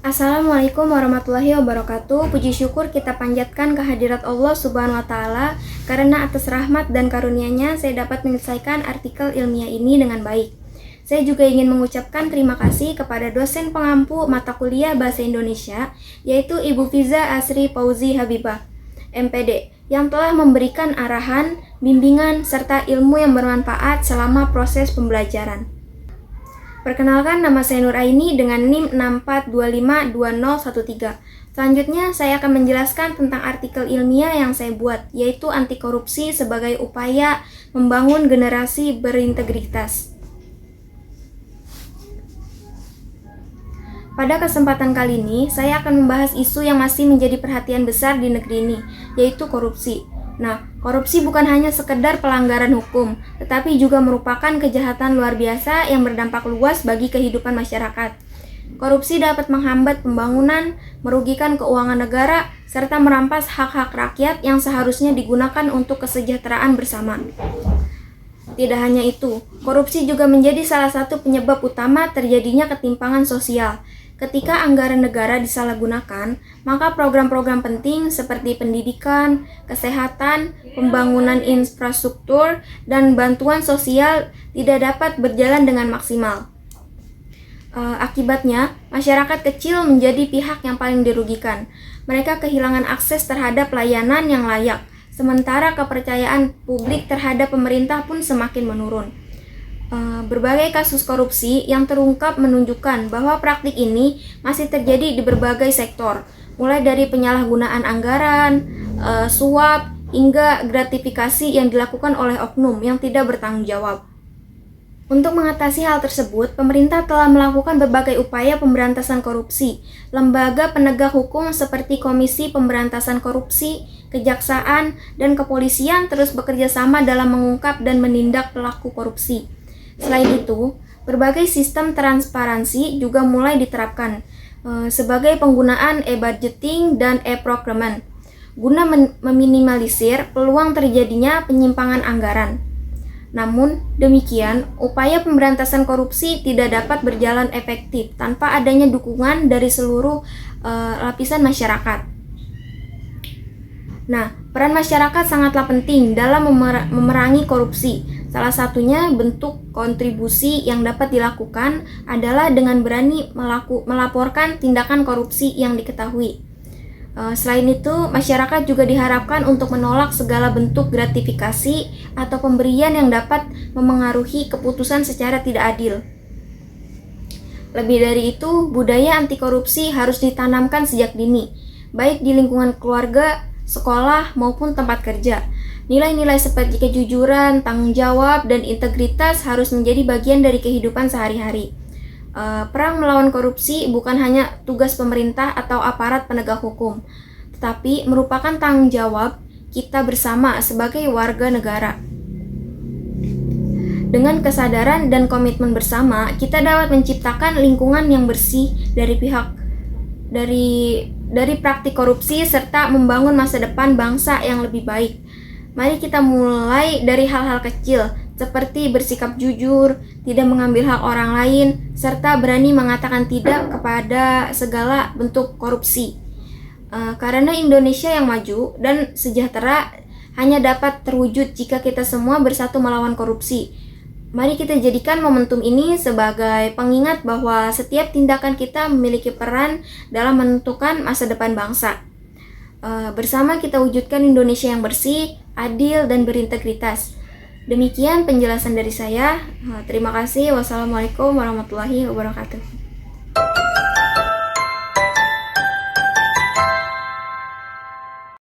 Assalamualaikum warahmatullahi wabarakatuh. Puji syukur kita panjatkan kehadirat Allah Subhanahu wa Ta'ala, karena atas rahmat dan karunia-Nya saya dapat menyelesaikan artikel ilmiah ini dengan baik. Saya juga ingin mengucapkan terima kasih kepada dosen pengampu mata kuliah Bahasa Indonesia, yaitu Ibu Fiza Asri Fauzi Habibah, MPD, yang telah memberikan arahan, bimbingan, serta ilmu yang bermanfaat selama proses pembelajaran. Perkenalkan, nama saya Nur Aini dengan NIM 64252013. Selanjutnya, saya akan menjelaskan tentang artikel ilmiah yang saya buat, yaitu anti korupsi sebagai upaya membangun generasi berintegritas. Pada kesempatan kali ini, saya akan membahas isu yang masih menjadi perhatian besar di negeri ini, yaitu korupsi. Nah, korupsi bukan hanya sekedar pelanggaran hukum, tetapi juga merupakan kejahatan luar biasa yang berdampak luas bagi kehidupan masyarakat. Korupsi dapat menghambat pembangunan, merugikan keuangan negara, serta merampas hak-hak rakyat yang seharusnya digunakan untuk kesejahteraan bersama. Tidak hanya itu, korupsi juga menjadi salah satu penyebab utama terjadinya ketimpangan sosial. Ketika anggaran negara disalahgunakan, maka program-program penting seperti pendidikan, kesehatan, pembangunan infrastruktur, dan bantuan sosial tidak dapat berjalan dengan maksimal. Akibatnya, masyarakat kecil menjadi pihak yang paling dirugikan. Mereka kehilangan akses terhadap layanan yang layak, sementara kepercayaan publik terhadap pemerintah pun semakin menurun. Berbagai kasus korupsi yang terungkap menunjukkan bahwa praktik ini masih terjadi di berbagai sektor, mulai dari penyalahgunaan anggaran, suap, hingga gratifikasi yang dilakukan oleh oknum yang tidak bertanggung jawab. Untuk mengatasi hal tersebut, pemerintah telah melakukan berbagai upaya pemberantasan korupsi. Lembaga penegak hukum seperti Komisi Pemberantasan Korupsi, Kejaksaan, dan Kepolisian terus bekerja sama dalam mengungkap dan menindak pelaku korupsi. Selain itu, berbagai sistem transparansi juga mulai diterapkan sebagai penggunaan e-budgeting dan e-procurement guna meminimalisir peluang terjadinya penyimpangan anggaran. Namun demikian, upaya pemberantasan korupsi tidak dapat berjalan efektif tanpa adanya dukungan dari seluruh lapisan masyarakat. Nah, peran masyarakat sangatlah penting dalam memerangi korupsi. Salah satunya bentuk kontribusi yang dapat dilakukan adalah dengan berani melaporkan tindakan korupsi yang diketahui. Selain itu, masyarakat juga diharapkan untuk menolak segala bentuk gratifikasi atau pemberian yang dapat memengaruhi keputusan secara tidak adil. Lebih dari itu, budaya anti korupsi harus ditanamkan sejak dini, baik di lingkungan keluarga, sekolah, maupun tempat kerja. Nilai-nilai seperti kejujuran, tanggung jawab, dan integritas harus menjadi bagian dari kehidupan sehari-hari. Perang melawan korupsi bukan hanya tugas pemerintah atau aparat penegak hukum, tetapi merupakan tanggung jawab kita bersama sebagai warga negara. Dengan kesadaran dan komitmen bersama, kita dapat menciptakan lingkungan yang bersih dari praktik korupsi serta membangun masa depan bangsa yang lebih baik. Mari kita mulai dari hal-hal kecil, seperti bersikap jujur, tidak mengambil hak orang lain, serta berani mengatakan tidak kepada segala bentuk korupsi. Karena Indonesia yang maju dan sejahtera hanya dapat terwujud jika kita semua bersatu melawan korupsi. Mari kita jadikan momentum ini sebagai pengingat bahwa setiap tindakan kita memiliki peran dalam menentukan masa depan bangsa. Bersama kita wujudkan Indonesia yang bersih, adil, dan berintegritas. Demikian penjelasan dari saya. Terima kasih. Wassalamualaikum warahmatullahi wabarakatuh.